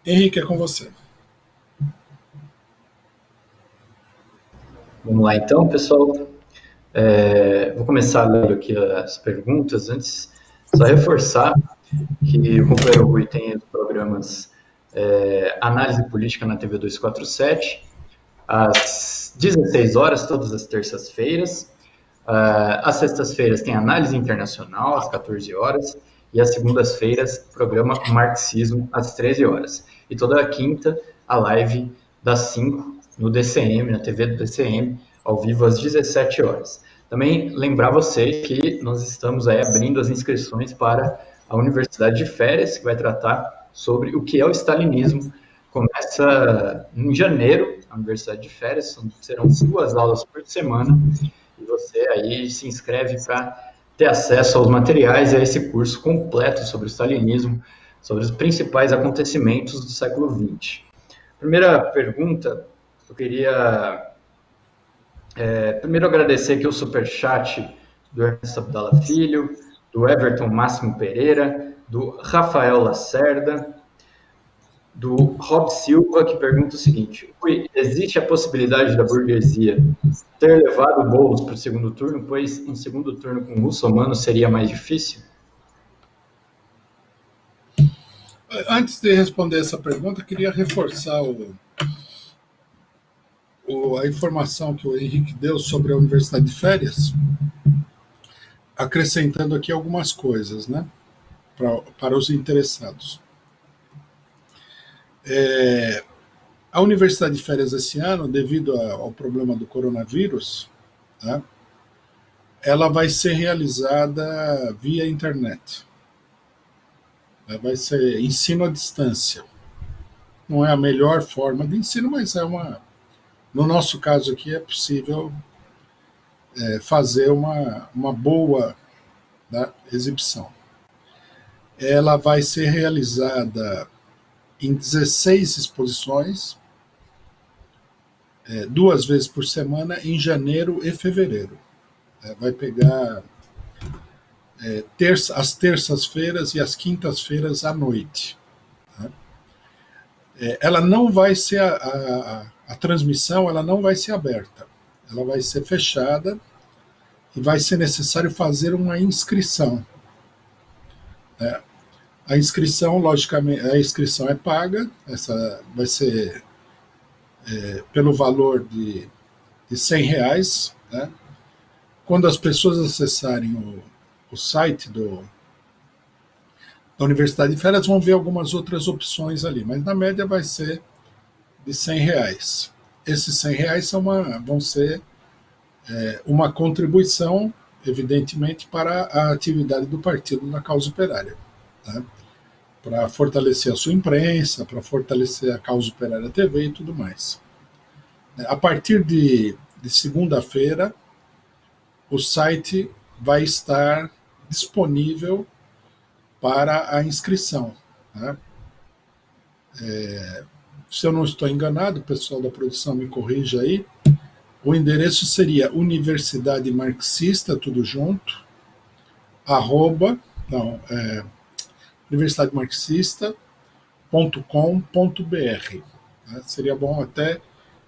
Henrique, é com você. Vamos lá então, pessoal. Vou começar lendo aqui as perguntas. Antes, só reforçar que o companheiro Rui tem os programas Análise Política na TV 247, às 16 horas, todas as terças-feiras. Às sextas-feiras tem Análise Internacional, às 14 horas. E às segundas-feiras, programa Marxismo, às 13 horas. E toda quinta, a live das 5 no DCM, na TV do DCM, ao vivo às 17 horas. Também lembrar vocês que nós estamos aí abrindo as inscrições para a Universidade de Férias, que vai tratar sobre o que é o stalinismo. Começa em janeiro, a Universidade de Férias, serão 2 aulas por semana, e você aí se inscreve para ter acesso aos materiais e a esse curso completo sobre o stalinismo, sobre os principais acontecimentos do século XX. Primeira pergunta, eu queria primeiro agradecer aqui o superchat do Ernesto Abdala Filho, do Everton Máximo Pereira, do Rafael Lacerda, do Rob Silva, que pergunta o seguinte: existe a possibilidade da burguesia ter levado Boulos para o segundo turno, pois um segundo turno com muçulmano seria mais difícil? Antes de responder essa pergunta, queria reforçar a informação que o Henrique deu sobre a Universidade de Férias, acrescentando aqui algumas coisas, né, para os interessados. A Universidade de Férias esse ano, devido ao problema do coronavírus, né, ela vai ser realizada via internet. Vai ser ensino à distância. Não é a melhor forma de ensino, mas no nosso caso aqui é possível fazer uma boa, né, exibição. Ela vai ser realizada em 16 exposições, 2 vezes por semana, em janeiro e fevereiro. Vai pegar as terças-feiras e as quintas-feiras à noite. Né? Ela não vai ser a transmissão, ela não vai ser aberta. Ela vai ser fechada e vai ser necessário fazer uma inscrição. A inscrição, logicamente, a inscrição é paga, essa vai ser pelo valor de R$ 100. Né? Quando as pessoas acessarem o site da Universidade de Férias, vão ver algumas outras opções ali, mas na média vai ser de R$ 100. Esses R$ 100 vão ser uma contribuição, evidentemente, para a atividade do partido na causa operária. Né? Para fortalecer a sua imprensa, para fortalecer a causa operária TV e tudo mais. A partir de segunda-feira, o site vai estar disponível para a inscrição. Né? Se eu não estou enganado, o pessoal da produção me corrija aí, o endereço seria Universidade Marxista, tudo junto, arroba, não, universidademarxista.com.br. Né? Seria bom até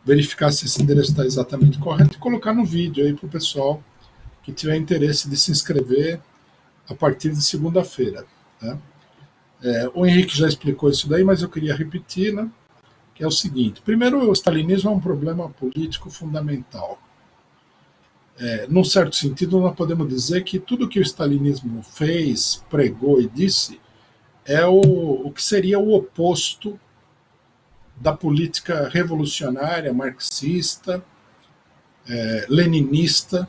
verificar se esse endereço está exatamente correto e colocar no vídeo aí para o pessoal que tiver interesse de se inscrever a partir de segunda-feira. Né? O Henrique já explicou isso daí, mas eu queria repetir, né? Que é o seguinte: primeiro, o stalinismo é um problema político fundamental. Num certo sentido, nós podemos dizer que tudo que o stalinismo fez, pregou e disse é o que seria o oposto da política revolucionária, marxista, leninista,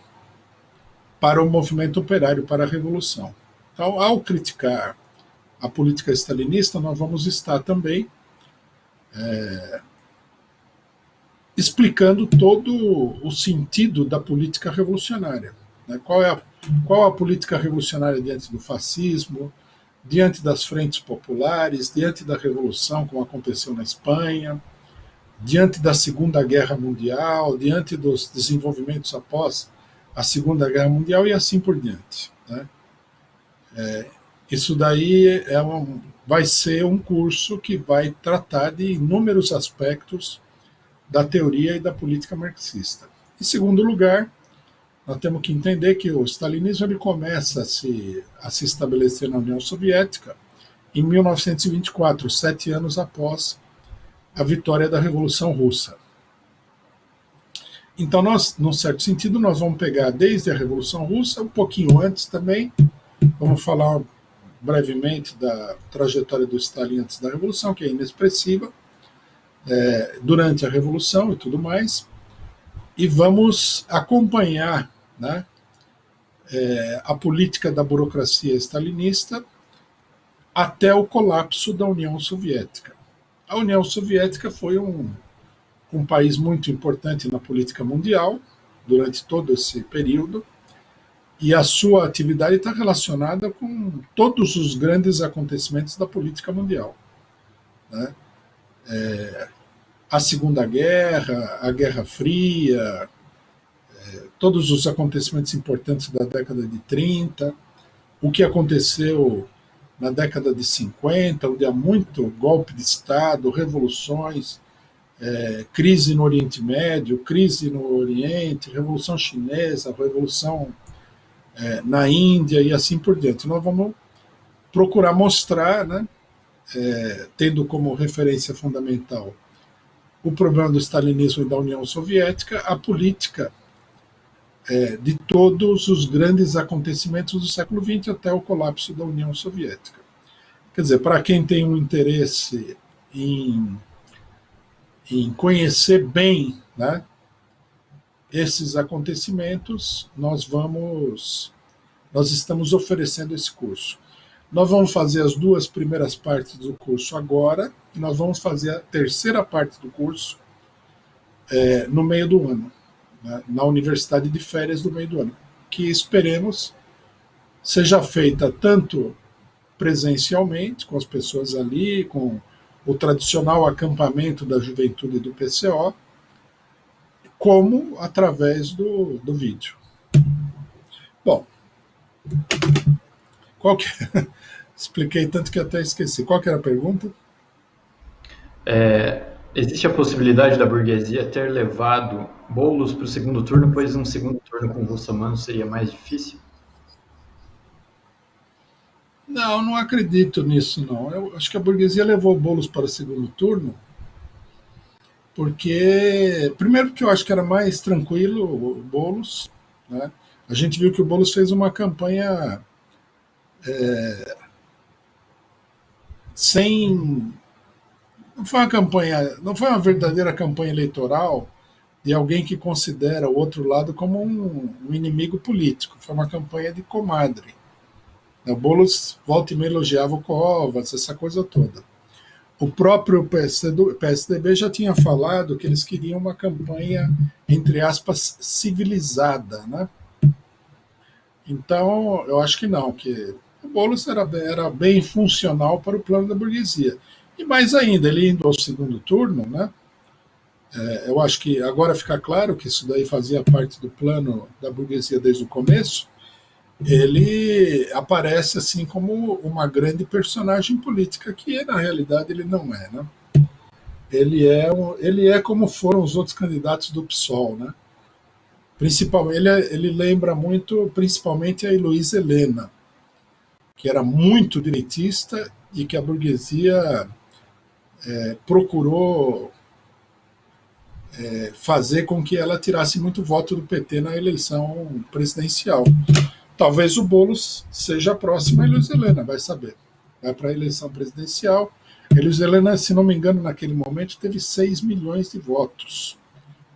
para o movimento operário, para a revolução. Então, ao criticar a política stalinista, nós vamos estar também explicando todo o sentido da política revolucionária. Né? Qual a política revolucionária diante do fascismo, diante das frentes populares, diante da revolução, como aconteceu na Espanha, diante da Segunda Guerra Mundial, diante dos desenvolvimentos após a Segunda Guerra Mundial e assim por diante. Né? Isso daí vai ser um curso que vai tratar de inúmeros aspectos da teoria e da política marxista. Em segundo lugar, nós temos que entender que o stalinismo ele começa a se estabelecer na União Soviética em 1924, 7 anos após a vitória da Revolução Russa. Então, nós, num certo sentido, nós vamos pegar desde a Revolução Russa, um pouquinho antes também, vamos falar brevemente da trajetória do Stalin antes da Revolução, que é inexpressiva, durante a Revolução e tudo mais, e vamos acompanhar, né, a política da burocracia stalinista até o colapso da União Soviética. A União Soviética foi um país muito importante na política mundial durante todo esse período, e a sua atividade está relacionada com todos os grandes acontecimentos da política mundial, né? A Segunda Guerra, a Guerra Fria, todos os acontecimentos importantes da década de 30, o que aconteceu na década de 50, onde há muito golpe de Estado, revoluções, crise no Oriente Médio, crise no Oriente, Revolução Chinesa, Revolução na Índia e assim por diante. Nós vamos procurar mostrar, né, tendo como referência fundamental o problema do stalinismo e da União Soviética, a política de todos os grandes acontecimentos do século XX até o colapso da União Soviética. Quer dizer, para quem tem um interesse em conhecer bem, né, esses acontecimentos, nós estamos oferecendo esse curso. Nós vamos fazer as 2 primeiras partes do curso agora, e nós vamos fazer a terceira parte do curso no meio do ano, né, na universidade de férias do meio do ano, que esperemos seja feita tanto presencialmente, com as pessoas ali, com o tradicional acampamento da juventude do PCO, como através do vídeo. Bom, qual que... expliquei tanto que até esqueci. Qual que era a pergunta? Existe a possibilidade da burguesia ter levado Boulos para o segundo turno, pois um segundo turno com Russomano seria mais difícil? Não acredito nisso, não. Eu acho que a burguesia levou Boulos para o segundo turno porque, primeiro, que eu acho que era mais tranquilo o Boulos, né? A gente viu que o Boulos fez uma campanha sem... Não foi uma verdadeira campanha eleitoral de alguém que considera o outro lado como um inimigo político. Foi uma campanha de comadre. O Boulos volta e meia elogiava o Covas, essa coisa toda. O próprio PSDB já tinha falado que eles queriam uma campanha, entre aspas, civilizada, né? Então, eu acho que não, que o Boulos era bem funcional para o plano da burguesia. E mais ainda, ele indo ao segundo turno, né? Eu acho que agora fica claro que isso daí fazia parte do plano da burguesia desde o começo. Ele aparece assim como uma grande personagem política, que na realidade ele não é, né? Ele é como foram os outros candidatos do PSOL, né? Principalmente, ele lembra muito, principalmente, a Heloísa Helena, que era muito direitista e que a burguesia procurou fazer com que ela tirasse muito voto do PT na eleição presidencial. Talvez o Boulos seja a próxima Heloísa Helena, vai saber. Vai para a eleição presidencial. Heloísa Helena, se não me engano, naquele momento teve 6 milhões de votos.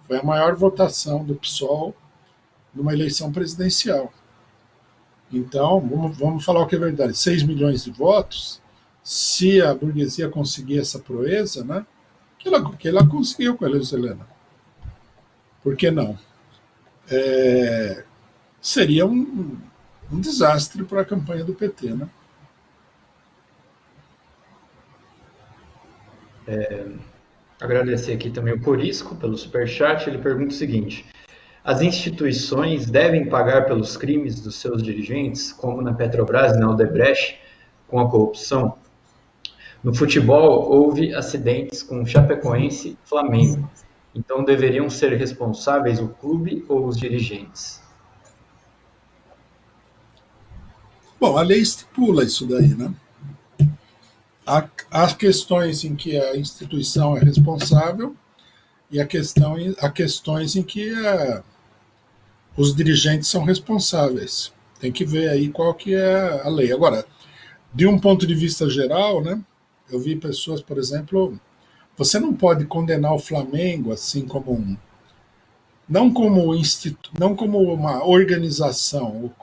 Foi a maior votação do PSOL numa eleição presidencial. Então, vamos falar o que é verdade. 6 milhões de votos, se a burguesia conseguir essa proeza, né, que ela conseguiu com a Heloísa Helena. Por que não? Seria um desastre para a campanha do PT, né? Agradecer aqui também o Corisco pelo superchat. Ele pergunta o seguinte: as instituições devem pagar pelos crimes dos seus dirigentes, como na Petrobras e na Odebrecht, com a corrupção? No futebol, houve acidentes com Chapecoense e Flamengo. Então, deveriam ser responsáveis o clube ou os dirigentes? Bom, a lei estipula isso daí, né? Há questões em que a instituição é responsável e há questões em que os dirigentes são responsáveis. Tem que ver aí qual que é a lei. Agora, de um ponto de vista geral, né? Eu vi pessoas, por exemplo, você não pode condenar o Flamengo assim como não como uma organização,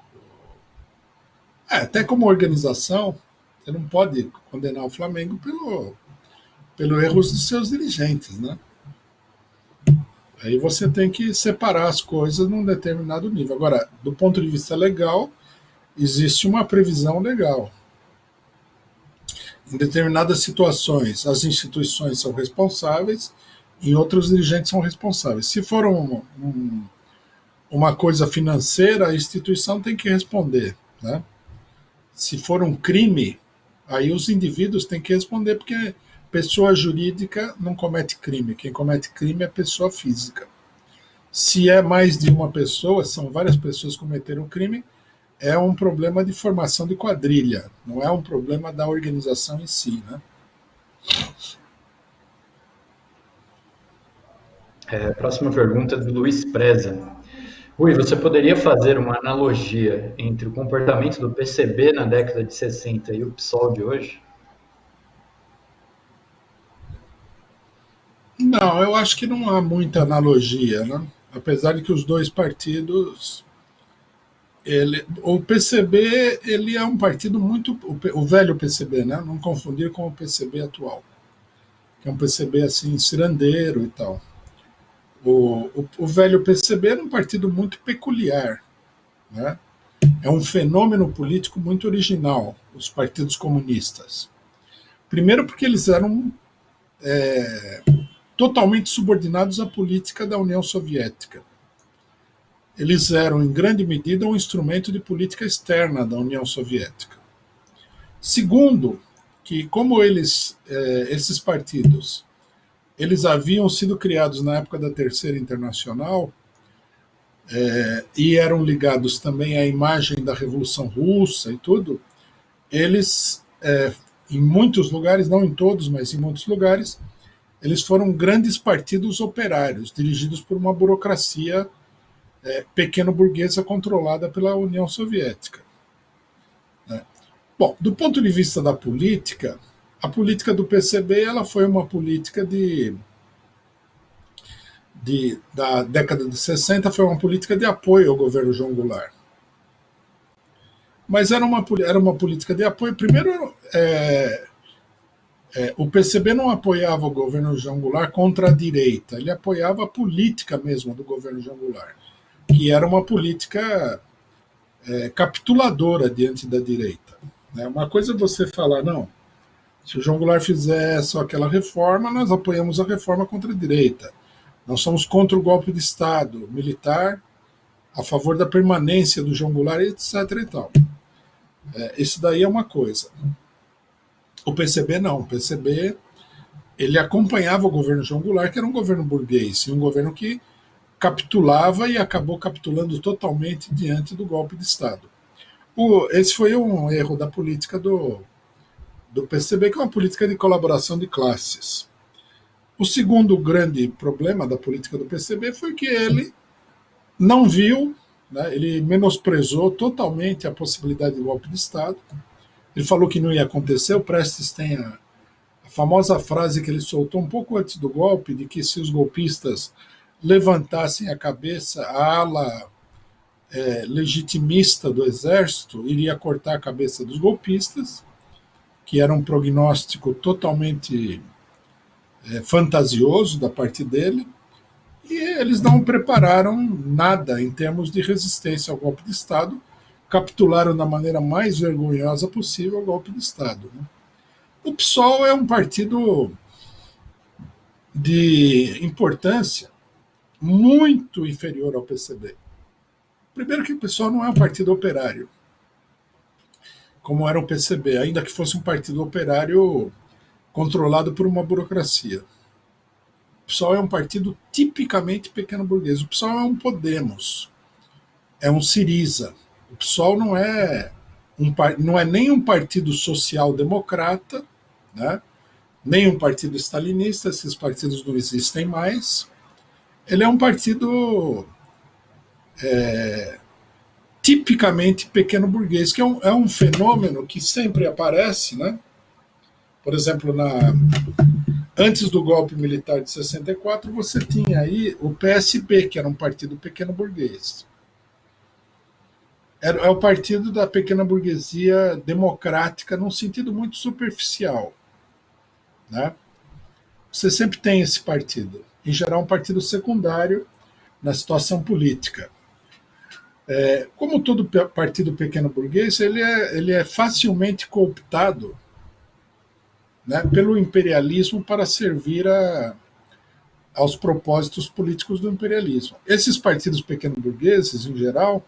até como organização, você não pode condenar o Flamengo pelo erros dos seus dirigentes, né? Aí você tem que separar as coisas num determinado nível. Agora, do ponto de vista legal, existe uma previsão legal. Em determinadas situações, as instituições são responsáveis, em outros dirigentes são responsáveis. Se for uma coisa financeira, a instituição tem que responder, né? Se for um crime, aí os indivíduos têm que responder, porque pessoa jurídica não comete crime. Quem comete crime é pessoa física. Se é mais de uma pessoa, são várias pessoas que cometeram crime, é um problema de formação de quadrilha, não é um problema da organização em si, né? Próxima pergunta do Luiz Preza. Rui, você poderia fazer uma analogia entre o comportamento do PCB na década de 60 e o PSOL de hoje? Não, eu acho que não há muita analogia, né? Apesar de que os dois partidos, o PCB, ele é um partido muito, o velho PCB, né? Não confundir com o PCB atual, que é um PCB assim cirandeiro e tal. O velho PCB era um partido muito peculiar, né? É um fenômeno político muito original, os partidos comunistas. Primeiro porque eles eram totalmente subordinados à política da União Soviética. Eles eram, em grande medida, um instrumento de política externa da União Soviética. Segundo, que como esses partidos, eles haviam sido criados na época da Terceira Internacional, e eram ligados também à imagem da Revolução Russa e tudo, eles, em muitos lugares, não em todos, mas em muitos lugares, eles foram grandes partidos operários, dirigidos por uma burocracia pequeno-burguesa controlada pela União Soviética. Né? Bom, do ponto de vista da política, a política do PCB ela foi uma política da década de 60, foi uma política de apoio ao governo João Goulart. Mas era uma política de apoio. Primeiro, o PCB não apoiava o governo João Goulart contra a direita, ele apoiava a política mesmo do governo João Goulart, que era uma política capituladora diante da direita. Né? Uma coisa é você falar, não, se o João Goulart fizer só aquela reforma, nós apoiamos a reforma contra a direita. Nós somos contra o golpe de Estado militar, a favor da permanência do João Goulart, etc. E tal. Isso daí é uma coisa. O PCB não. O PCB ele acompanhava o governo João Goulart, que era um governo burguês, e um governo que capitulava e acabou capitulando totalmente diante do golpe de Estado. Esse foi um erro da política do PCB, que é uma política de colaboração de classes. O segundo grande problema da política do PCB foi que ele não viu, né, ele menosprezou totalmente a possibilidade de golpe de Estado. Ele falou que não ia acontecer. O Prestes tem a famosa frase que ele soltou um pouco antes do golpe, de que se os golpistas levantassem a cabeça, a ala legitimista do exército iria cortar a cabeça dos golpistas, que era um prognóstico totalmente fantasioso da parte dele, e eles não prepararam nada em termos de resistência ao golpe de Estado, capitularam da maneira mais vergonhosa possível ao golpe de Estado. Né? O PSOL é um partido de importância muito inferior ao PCB. Primeiro que o PSOL não é um partido operário. como era o PCB, ainda que fosse um partido operário controlado por uma burocracia. O PSOL é um partido tipicamente pequeno-burguês. O PSOL é um Podemos, é um Siriza. O PSOL não é nem um partido social-democrata, né? Nem um partido stalinista, esses partidos não existem mais. Ele é um partido tipicamente pequeno-burguês, que é um fenômeno que sempre aparece, né? Por exemplo, antes do golpe militar de 64, você tinha aí o PSB, que era um partido pequeno-burguês. É o partido da pequena burguesia democrática num sentido muito superficial, né? Você sempre tem esse partido. Em geral, um partido secundário na situação política. Como todo partido pequeno burguês, ele é facilmente cooptado, né, pelo imperialismo para servir aos propósitos políticos do imperialismo. Esses partidos pequeno-burgueses, em geral,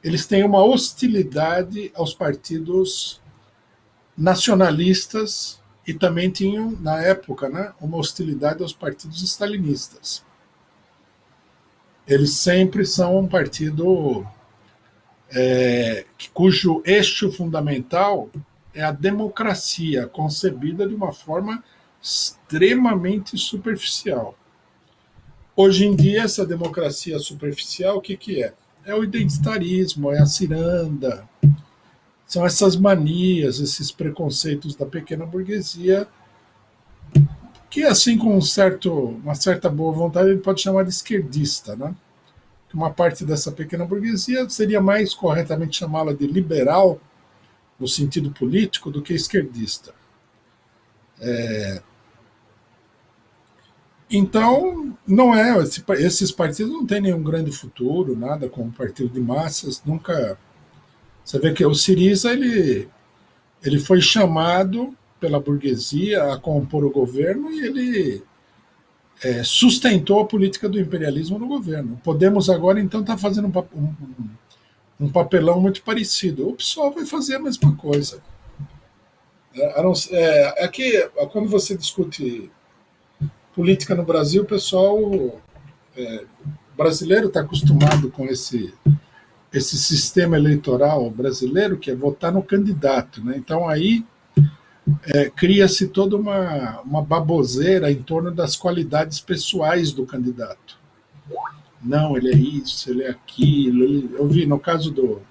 eles têm uma hostilidade aos partidos nacionalistas e também tinham, na época, né, uma hostilidade aos partidos stalinistas. Eles sempre são um partido cujo eixo fundamental é a democracia, concebida de uma forma extremamente superficial. Hoje em dia, essa democracia superficial, o que é? É o identitarismo, é a ciranda, são essas manias, esses preconceitos da pequena burguesia, que, assim, com uma certa boa vontade, a gente pode chamar de esquerdista, né? Uma parte dessa pequena burguesia seria mais corretamente chamá-la de liberal, no sentido político, do que esquerdista. Então, não é, esses partidos não têm nenhum grande futuro, nada como partido de massas, nunca. Você vê que o Siriza ele foi chamado pela burguesia a compor o governo e ele sustentou a política do imperialismo no governo. O Podemos agora, então, está fazendo um papelão muito parecido. O PSOL vai fazer a mesma coisa. Aqui, quando você discute política no Brasil, o pessoal brasileiro está acostumado com esse sistema eleitoral brasileiro, que é votar no candidato, né? Então aí cria-se toda uma baboseira em torno das qualidades pessoais do candidato. Não, ele é isso, ele é aquilo. Eu vi no caso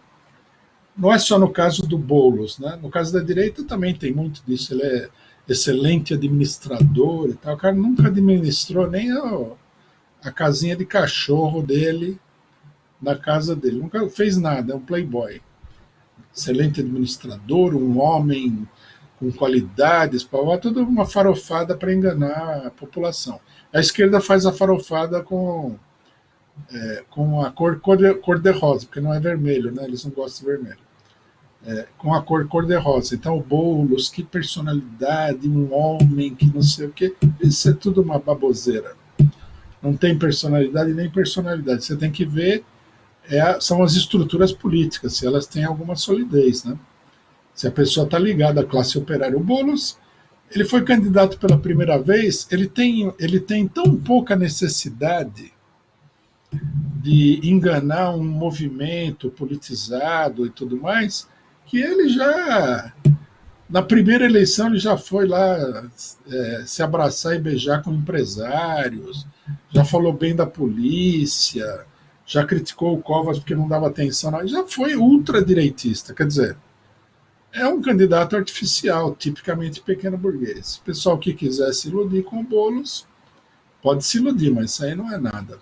não é só no caso do Boulos, né? No caso da direita também tem muito disso. Ele é excelente administrador e tal. O cara nunca administrou nem a casinha de cachorro dele na casa dele. Nunca fez nada, é um playboy. Excelente administrador, um homem com qualidades, toda uma farofada para enganar a população. A esquerda faz a farofada com a cor de rosa, porque não é vermelho, né? Eles não gostam de vermelho. Com a cor de rosa. Então, o Boulos, que personalidade, um homem que não sei o quê, isso é tudo uma baboseira. Não tem personalidade nem personalidade. Você tem que ver são as estruturas políticas, se elas têm alguma solidez, né? Se a pessoa está ligada à classe operária. O Boulos, ele foi candidato pela primeira vez, ele tem tão pouca necessidade de enganar um movimento politizado e tudo mais, que ele já, na primeira eleição, ele já foi lá se abraçar e beijar com empresários, já falou bem da polícia, já criticou o Covas porque não dava atenção, já foi ultradireitista, quer dizer, é um candidato artificial, tipicamente pequeno burguês. O pessoal que quiser se iludir com o Boulos, pode se iludir, mas isso aí não é nada,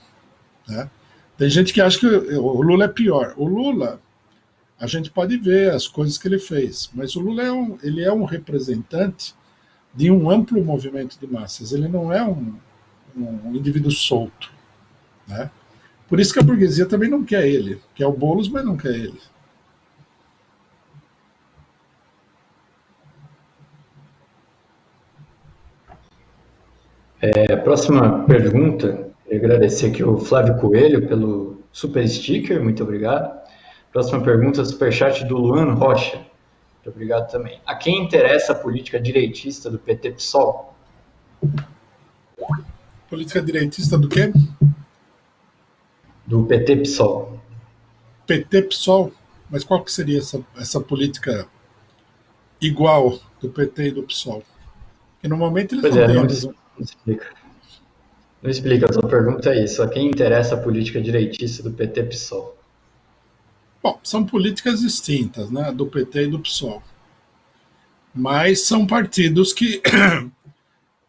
né? Tem gente que acha que o Lula é pior. O Lula, a gente pode ver as coisas que ele fez, mas o Lula ele é um representante de um amplo movimento de massas, ele não é um indivíduo solto, né? Por isso que a burguesia também não quer ele, quer o Boulos, mas não quer ele. Próxima pergunta, eu agradecer aqui o Flávio Coelho pelo super sticker, muito obrigado. Próxima pergunta, superchat do Luan Rocha. Muito obrigado também. A quem interessa a política direitista do PT-PSOL? Política direitista do quê? Do PT-PSOL. PT-PSOL? Mas qual que seria essa política igual do PT e do PSOL? Porque no momento eles Pois não é, têm a não mesma. explica. Não explica, a sua pergunta é isso. A quem interessa a política direitista do PT-PSOL? Bom, são políticas distintas, né, do PT e do PSOL. Mas são partidos que,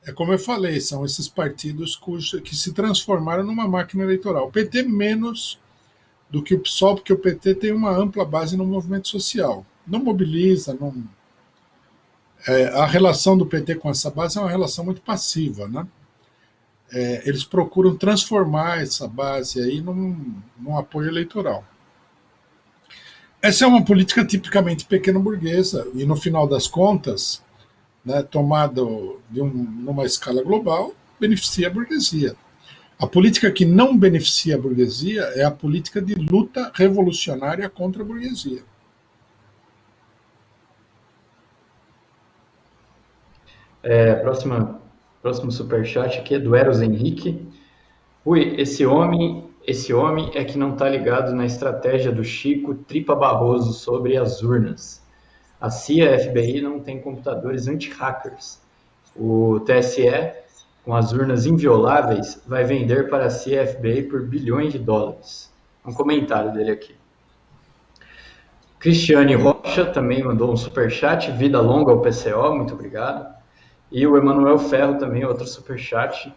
é como eu falei, são esses partidos que se transformaram numa máquina eleitoral. O PT menos do que o PSOL, porque o PT tem uma ampla base no movimento social. Não mobiliza, não. A relação do PT com essa base é uma relação muito passiva, né? Eles procuram transformar essa base aí num apoio eleitoral. Essa é uma política tipicamente pequeno-burguesa e, no final das contas, né, tomada numa escala global, beneficia a burguesia. A política que não beneficia a burguesia é a política de luta revolucionária contra a burguesia. Próximo superchat aqui é do Eros Henrique. Ui, esse homem é que não está ligado na estratégia do Chico Tripa Barroso sobre as urnas. A CIA e a FBI não tem computadores anti-hackers. O TSE, com as urnas invioláveis, vai vender para a CIA e a FBI por bilhões de dólares. Um comentário dele aqui. Cristiane Rocha também mandou um superchat. Vida longa ao PCO, muito obrigado. E o Emanuel Ferro também, outro superchat.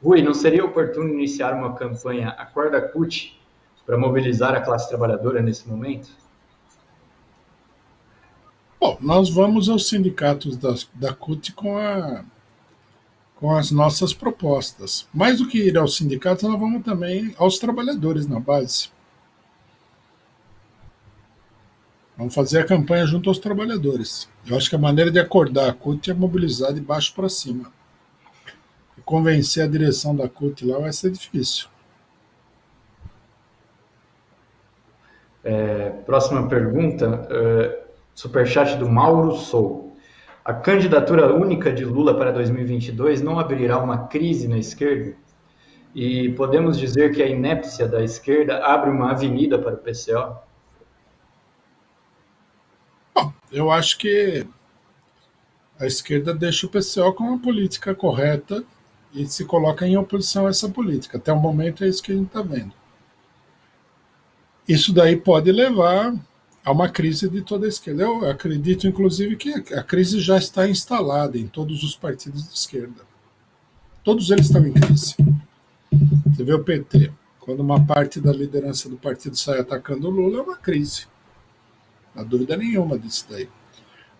Rui, não seria oportuno iniciar uma campanha Acorda CUT para mobilizar a classe trabalhadora nesse momento? Bom, nós vamos aos sindicatos da CUT com as nossas propostas. Mais do que ir aos sindicatos, nós vamos também aos trabalhadores na base. Vamos fazer a campanha junto aos trabalhadores. Eu acho que a maneira de acordar a CUT é mobilizar de baixo para cima. E convencer a direção da CUT lá vai ser difícil. Próxima pergunta, superchat do Mauro Sou. A candidatura única de Lula para 2022 não abrirá uma crise na esquerda? E podemos dizer que a inépcia da esquerda abre uma avenida para o PCO? Bom, eu acho que a esquerda deixa o PCO com uma política correta e se coloca em oposição a essa política. Até o momento é isso que a gente está vendo. Isso daí pode levar a uma crise de toda a esquerda. Eu acredito, inclusive, que a crise já está instalada em todos os partidos de esquerda. Todos eles estão em crise. Você vê o PT, quando uma parte da liderança do partido sai atacando o Lula, é uma crise. Não há dúvida nenhuma disso daí.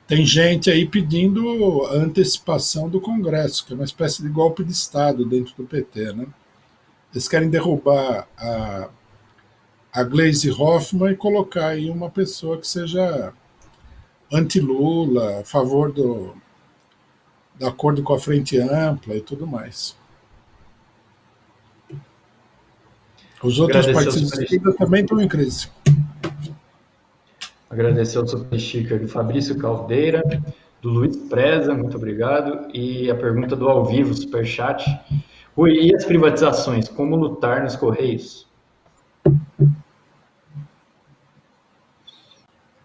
Tem gente aí pedindo a antecipação do Congresso, que é uma espécie de golpe de Estado dentro do PT, né? Eles querem derrubar a Gleisi Hoffmann e colocar aí uma pessoa que seja anti-Lula, a favor do acordo com a Frente Ampla e tudo mais. Os outros partidos de esquerda também estão em crise. Agradecer ao super sticker do Fabrício Caldeira, do Luiz Preza, muito obrigado. E a pergunta do ao vivo, superchat. Rui, e as privatizações, como lutar nos Correios?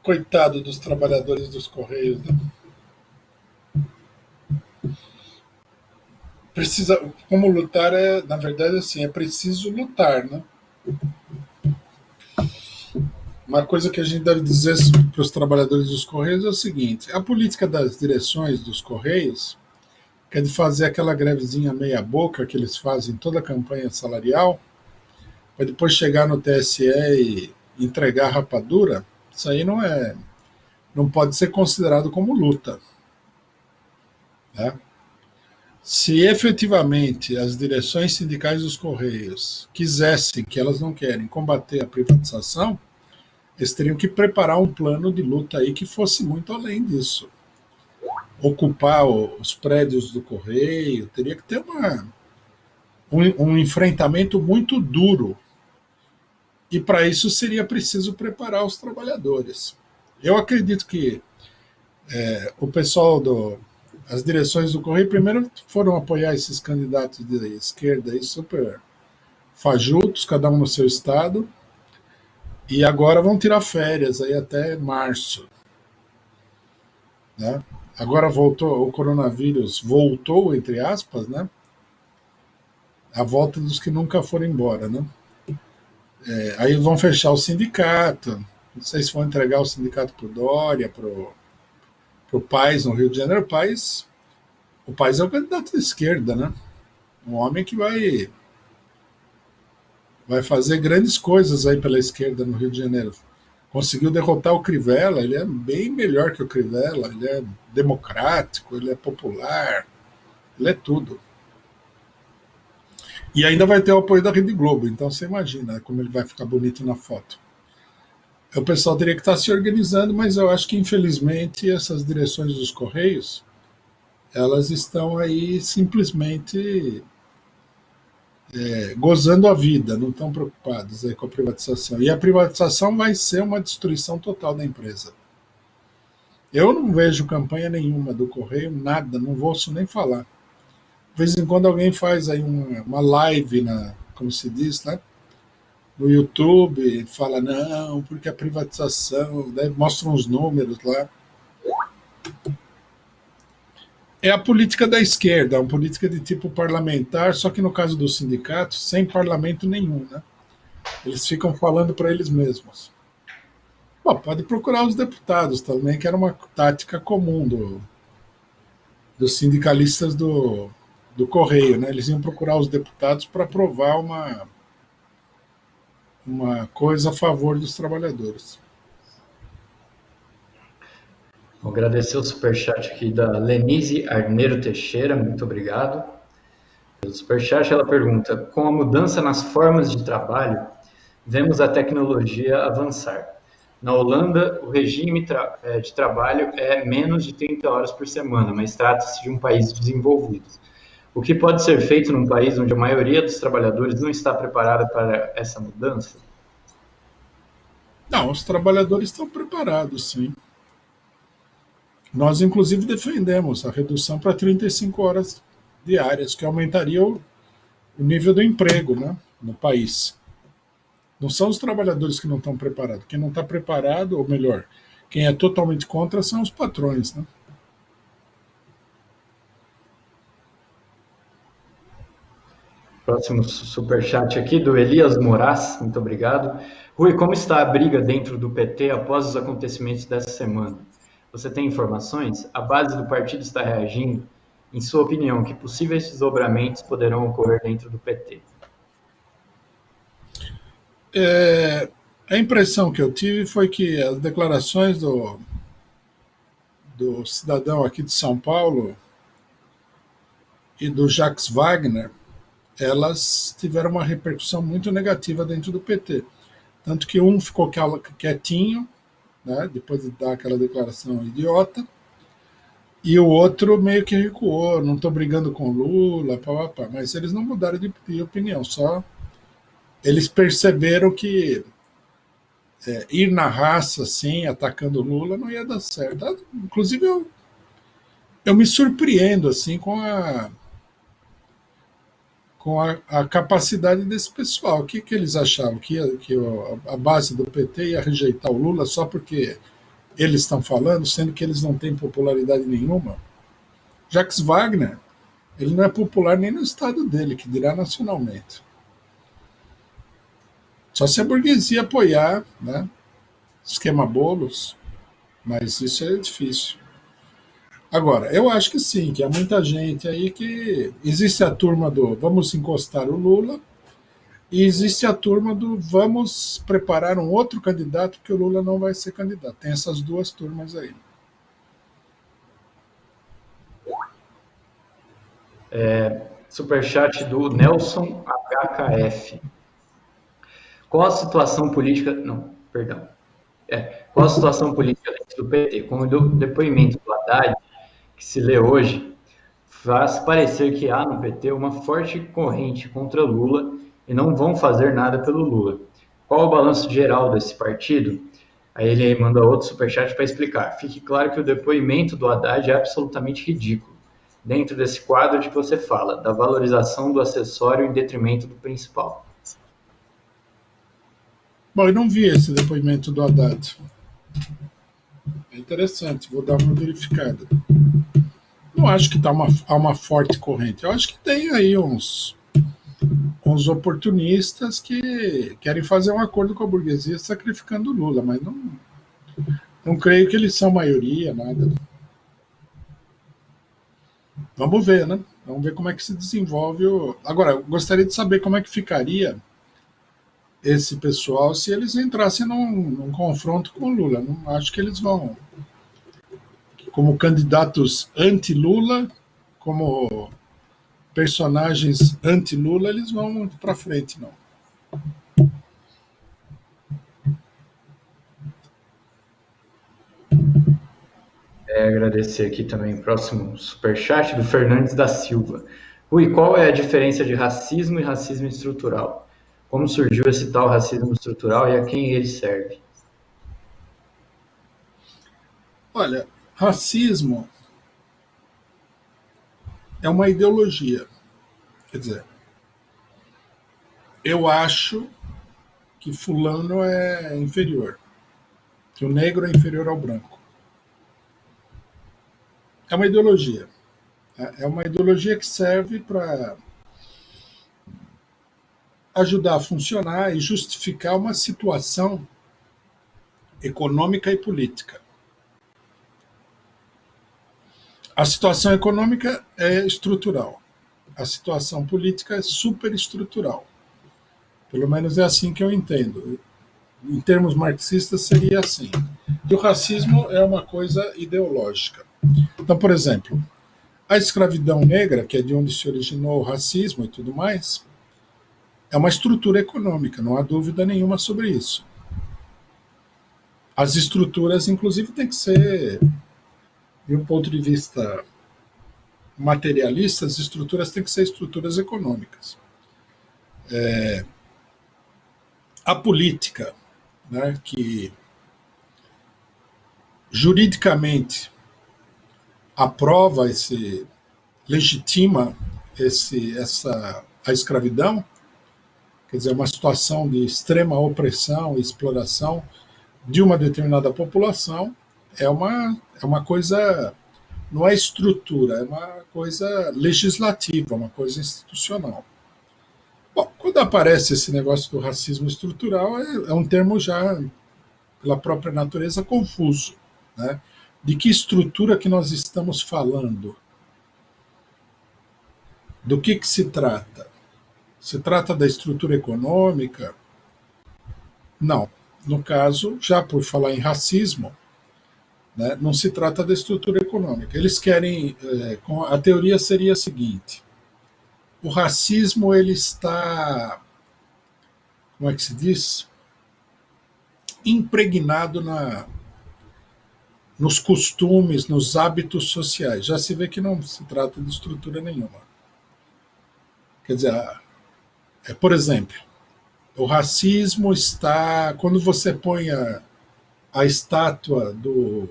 Coitado dos trabalhadores dos Correios. Né? Como lutar na verdade, assim, é preciso lutar, né? Uma coisa que a gente deve dizer para os trabalhadores dos Correios é o seguinte: a política das direções dos Correios, que é de fazer aquela grevezinha meia-boca que eles fazem em toda a campanha salarial, para depois chegar no TSE e entregar a rapadura, isso aí não pode ser considerado como luta. Né? Se efetivamente as direções sindicais dos Correios quisessem, que elas não querem, combater a privatização, eles teriam que preparar um plano de luta aí que fosse muito além disso. Ocupar os prédios do Correio, teria que ter um enfrentamento muito duro. E para isso seria preciso preparar os trabalhadores. Eu acredito que O pessoal as direções do Correio primeiro foram apoiar esses candidatos de esquerda aí, super fajutos, cada um no seu estado, e agora vão tirar férias aí até março, né? Agora voltou, o coronavírus voltou, entre aspas, né? A volta dos que nunca foram embora, né? Aí vão fechar o sindicato, não sei se vão entregar o sindicato para o Dória, para o Paes no Rio de Janeiro. O Paes é o candidato de esquerda, né? Um homem que vai fazer grandes coisas aí pela esquerda no Rio de Janeiro. Conseguiu derrotar o Crivella, ele é bem melhor que o Crivella, ele é democrático, ele é popular, ele é tudo. E ainda vai ter o apoio da Rede Globo, então você imagina como ele vai ficar bonito na foto. O pessoal teria que estar se organizando, mas eu acho que infelizmente essas direções dos Correios, elas estão aí simplesmente gozando a vida, não estão preocupadas aí com a privatização. E a privatização vai ser uma destruição total da empresa. Eu não vejo campanha nenhuma do Correio, nada, não ouço nem falar. De vez em quando alguém faz aí uma live, como se diz, né? No YouTube, e fala, não, porque a privatização, daí mostram os números lá. É a política da esquerda, uma política de tipo parlamentar, só que no caso dos sindicatos, sem parlamento nenhum, né? Eles ficam falando para eles mesmos. Bom, pode procurar os deputados também, que era uma tática comum dos sindicalistas do Correio, né? Eles iam procurar os deputados para aprovar uma coisa a favor dos trabalhadores. Vou agradecer o superchat aqui da Lenise Arneiro Teixeira, muito obrigado. No superchat ela pergunta, com a mudança nas formas de trabalho, vemos a tecnologia avançar. Na Holanda, o regime de trabalho é menos de 30 horas por semana, mas trata-se de um país desenvolvido. O que pode ser feito num país onde a maioria dos trabalhadores não está preparada para essa mudança? Não, os trabalhadores estão preparados, sim. Nós, inclusive, defendemos a redução para 35 horas diárias, que aumentaria o nível do emprego, né, no país. Não são os trabalhadores que não estão preparados. Quem não está preparado, ou melhor, quem é totalmente contra são os patrões, né? Próximo superchat aqui do Elias Moraes, muito obrigado. Rui, como está a briga dentro do PT após os acontecimentos dessa semana? Você tem informações? A base do partido está reagindo? Em sua opinião, que possíveis desdobramentos poderão ocorrer dentro do PT? A impressão que eu tive foi que as declarações do cidadão aqui de São Paulo e do Jacques Wagner, elas tiveram uma repercussão muito negativa dentro do PT. Tanto que um ficou quietinho, né, depois de dar aquela declaração idiota, e o outro meio que recuou, não estou brigando com Lula, mas eles não mudaram de opinião, só eles perceberam que ir na raça, assim, atacando Lula, não ia dar certo. Inclusive, eu me surpreendo assim com a capacidade desse pessoal. O que eles achavam? Que a base do PT ia rejeitar o Lula só porque eles estão falando, sendo que eles não têm popularidade nenhuma? Jacques Wagner, ele não é popular nem no estado dele, que dirá nacionalmente. Só se a burguesia apoiar, né? Esquema bolos, mas isso é difícil. Agora, eu acho que sim, que há muita gente aí que. Existe a turma do vamos encostar o Lula, e existe a turma do vamos preparar um outro candidato, porque o Lula não vai ser candidato. Tem essas duas turmas aí. Superchat do Nelson HKF. Qual a situação política. Não, perdão. Qual a situação política dentro do PT? Com o depoimento do Haddad, que se lê hoje, faz parecer que há no PT uma forte corrente contra Lula e não vão fazer nada pelo Lula. Qual o balanço geral desse partido? Aí ele manda outro superchat para explicar. Fique claro que o depoimento do Haddad é absolutamente ridículo, dentro desse quadro de que você fala, da valorização do acessório em detrimento do principal. Bom, eu não vi esse depoimento do Haddad. É interessante, vou dar uma verificada. Não acho que há uma forte corrente. Eu acho que tem aí uns oportunistas que querem fazer um acordo com a burguesia sacrificando Lula, mas não creio que eles são maioria, nada. Vamos ver, né? Vamos ver como é que se desenvolve. Agora, eu gostaria de saber como é que ficaria esse pessoal se eles entrassem num confronto com o Lula. Não acho que eles vão, como candidatos anti-Lula, como personagens anti-Lula, eles vão muito para frente, não. Agradecer aqui também o próximo superchat do Fernandes da Silva. Rui, qual é a diferença de racismo e racismo estrutural? Como surgiu esse tal racismo estrutural e a quem ele serve? Olha, racismo é uma ideologia. Quer dizer, eu acho que fulano é inferior, que o negro é inferior ao branco. É uma ideologia. É uma ideologia que serve para ajudar a funcionar e justificar uma situação econômica e política. A situação econômica é estrutural. A situação política é superestrutural. Pelo menos é assim que eu entendo. Em termos marxistas, seria assim. E o racismo é uma coisa ideológica. Então, por exemplo, a escravidão negra, que é de onde se originou o racismo e tudo mais, é uma estrutura econômica, não há dúvida nenhuma sobre isso. As estruturas, inclusive, têm que ser, de um ponto de vista materialista, as estruturas têm que ser estruturas econômicas. A política, né, que juridicamente aprova legitima a escravidão, quer dizer, uma situação de extrema opressão e exploração de uma determinada população, é uma coisa, não é estrutura, é uma coisa legislativa, uma coisa institucional. Bom, quando aparece esse negócio do racismo estrutural, é um termo já, pela própria natureza, confuso. Né? De que estrutura que nós estamos falando? Do que se trata? Se trata da estrutura econômica? Não. No caso, já por falar em racismo, né, não se trata da estrutura econômica. Eles querem. A teoria seria a seguinte: o racismo ele está, como é que se diz? Impregnado nos costumes, nos hábitos sociais. Já se vê que não se trata de estrutura nenhuma. Quer dizer, por exemplo, o racismo está. Quando você põe a estátua do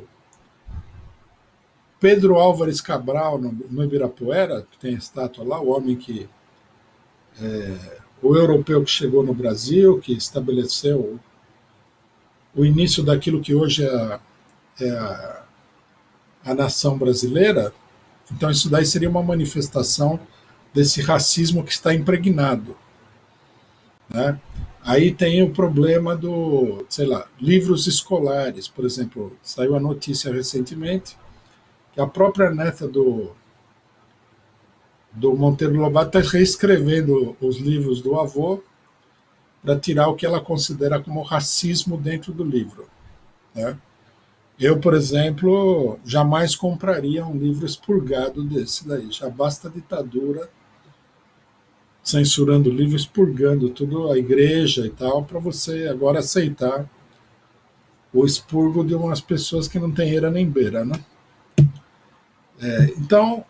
Pedro Álvares Cabral no Ibirapuera, que tem a estátua lá, o homem que. O europeu que chegou no Brasil, que estabeleceu o início daquilo que hoje a nação brasileira, então isso daí seria uma manifestação desse racismo que está impregnado. Né? Aí tem o problema do, sei lá, livros escolares, por exemplo, saiu a notícia recentemente que a própria neta do Monteiro Lobato está reescrevendo os livros do avô para tirar o que ela considera como racismo dentro do livro. Né? Eu, por exemplo, jamais compraria um livro expurgado desse daí. Já basta a ditadura censurando o livro, expurgando tudo, a igreja e tal, para você agora aceitar o expurgo de umas pessoas que não têm eira nem beira, né? Então,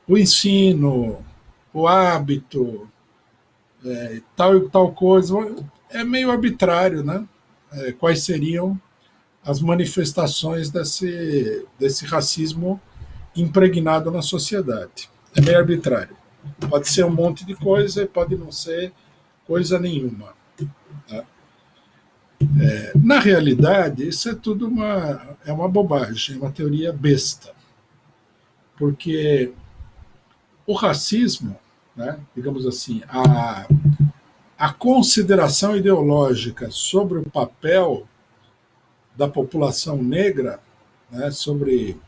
o ensino, o hábito, tal e tal coisa, é meio arbitrário, né? quais seriam as manifestações desse racismo impregnado na sociedade. É meio arbitrário. Pode ser um monte de coisa e pode não ser coisa nenhuma. Tá? Na realidade, isso é tudo uma bobagem, uma teoria besta. Porque o racismo, né, digamos assim, a consideração ideológica sobre o papel da população negra, né, sobre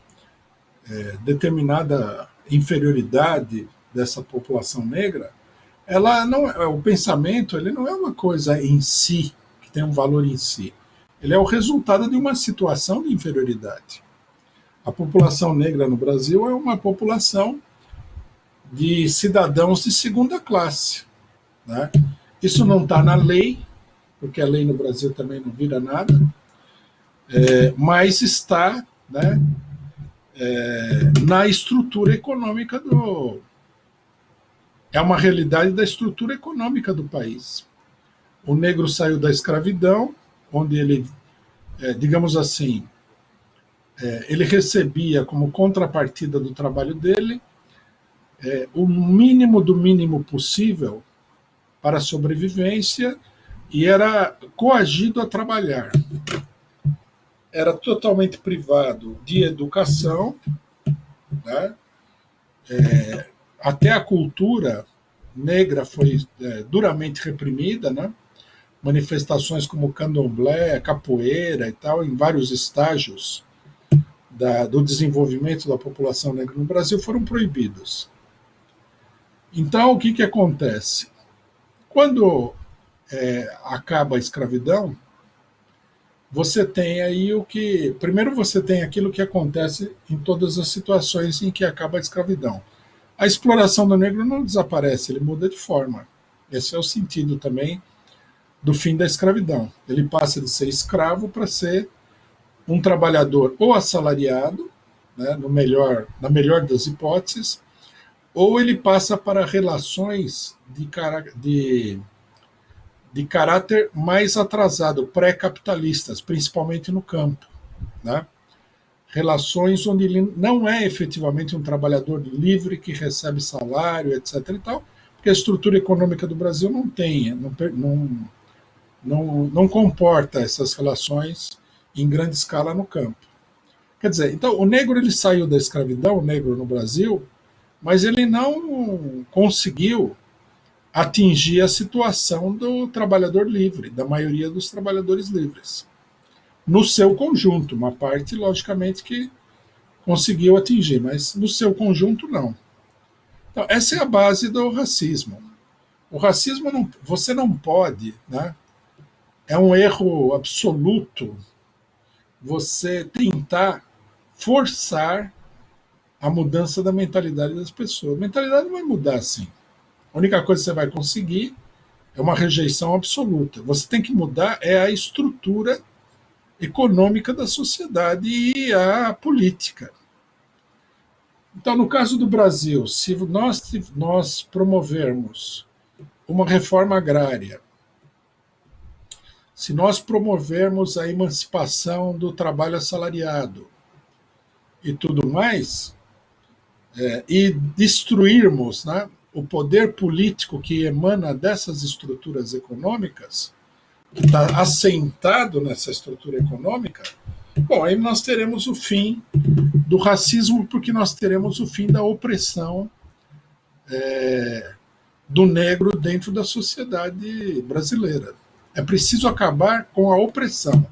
determinada inferioridade dessa população negra, ela não, o pensamento ele não é uma coisa em si, que tem um valor em si. Ele é o resultado de uma situação de inferioridade. A população negra no Brasil é uma população de cidadãos de segunda classe. Né? Isso não está na lei, porque a lei no Brasil também não vira nada, mas está, né, na estrutura econômica é uma realidade da estrutura econômica do país. O negro saiu da escravidão, onde ele, digamos assim, ele recebia como contrapartida do trabalho dele o mínimo do mínimo possível para a sobrevivência e era coagido a trabalhar. Era totalmente privado de educação, né? Até a cultura negra foi duramente reprimida, né? Manifestações como candomblé, capoeira e tal, em vários estágios do desenvolvimento da população negra no Brasil foram proibidos. Então, o que acontece? Quando acaba a escravidão, você tem aí primeiro você tem aquilo que acontece em todas as situações em que acaba a escravidão. A exploração do negro não desaparece, ele muda de forma. Esse é o sentido também do fim da escravidão. Ele passa de ser escravo para ser um trabalhador ou assalariado, né, na melhor das hipóteses, ou ele passa para relações de caráter mais atrasado, pré-capitalistas, principalmente no campo. Né? Relações onde ele não é efetivamente um trabalhador livre que recebe salário, etc. e tal, porque a estrutura econômica do Brasil não comporta essas relações em grande escala no campo. Quer dizer, então o negro ele saiu da escravidão, o negro no Brasil, mas ele não conseguiu atingir a situação do trabalhador livre, da maioria dos trabalhadores livres. No seu conjunto, uma parte, logicamente, que conseguiu atingir, mas no seu conjunto, não. Então, essa é a base do racismo. O racismo, você não pode, né? É um erro absoluto você tentar forçar a mudança da mentalidade das pessoas. A mentalidade não vai mudar assim. A única coisa que você vai conseguir é uma rejeição absoluta. Você tem que mudar a estrutura econômica da sociedade e a política. Então, no caso do Brasil, se nós promovermos uma reforma agrária, se nós promovermos a emancipação do trabalho assalariado e tudo mais, e destruirmos, né, o poder político que emana dessas estruturas econômicas, que está assentado nessa estrutura econômica, bom, aí nós teremos o fim do racismo, porque nós teremos o fim da opressão do negro dentro da sociedade brasileira. É preciso acabar com a opressão,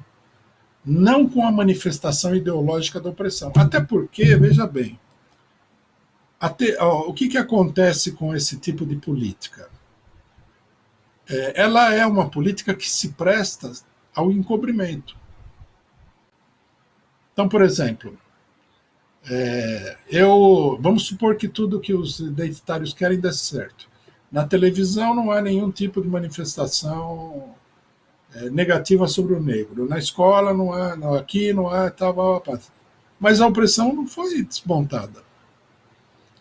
não com a manifestação ideológica da opressão. Até porque, veja bem, o que acontece com esse tipo de política? Ela é uma política que se presta ao encobrimento. Então, por exemplo, vamos supor que tudo que os identitários querem dê certo. Na televisão não há nenhum tipo de manifestação negativa sobre o negro. Na escola não há, aqui não há, tal. Mas a opressão não foi desmontada.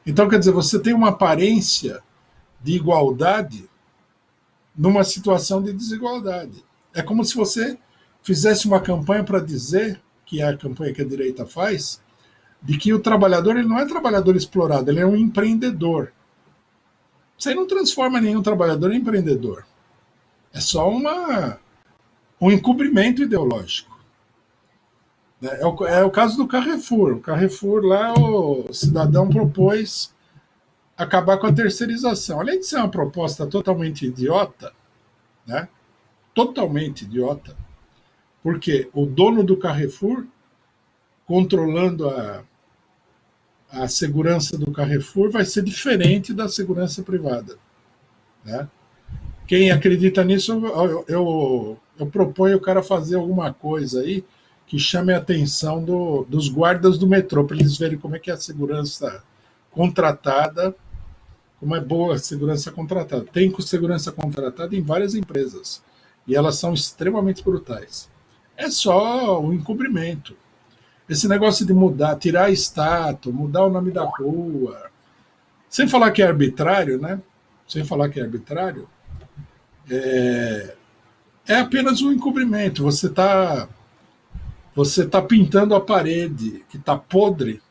Então, quer dizer, você tem uma aparência de igualdade numa situação de desigualdade. É como se você fizesse uma campanha para dizer, que é a campanha que a direita faz, de que o trabalhador ele não é trabalhador explorado, ele é um empreendedor. Isso aí não transforma nenhum trabalhador em empreendedor. É só um encobrimento ideológico. É o caso do Carrefour. O Carrefour lá, o cidadão propôs acabar com a terceirização. Além de ser uma proposta totalmente idiota, né? Totalmente idiota, porque o dono do Carrefour, controlando a segurança do Carrefour, vai ser diferente da segurança privada. Né? Quem acredita nisso, eu proponho o cara fazer alguma coisa aí que chame a atenção dos guardas do metrô, para eles verem como é que é a segurança contratada, como é boa a segurança contratada. Tem segurança contratada em várias empresas, e elas são extremamente brutais. É só o encobrimento. Esse negócio de mudar, tirar a estátua, mudar o nome da rua, sem falar que é arbitrário, né? Sem falar que é arbitrário, é apenas um encobrimento. Você tá pintando a parede que está podre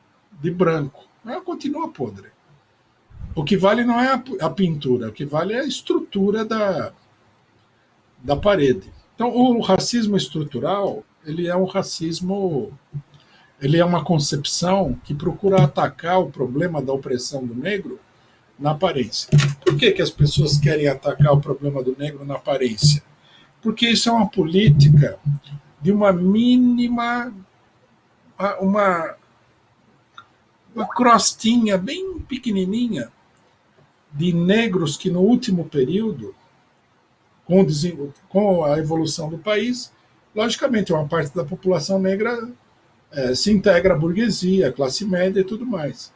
de branco. Ela continua podre. O que vale não é a pintura, o que vale é a estrutura da parede. Então, o racismo estrutural, ele é um racismo, ele é uma concepção que procura atacar o problema da opressão do negro na aparência. Por que as pessoas querem atacar o problema do negro na aparência? Porque isso é uma política de uma mínima, uma crostinha bem pequenininha de negros que no último período, com a evolução do país, logicamente uma parte da população negra se integra à burguesia, à classe média e tudo mais.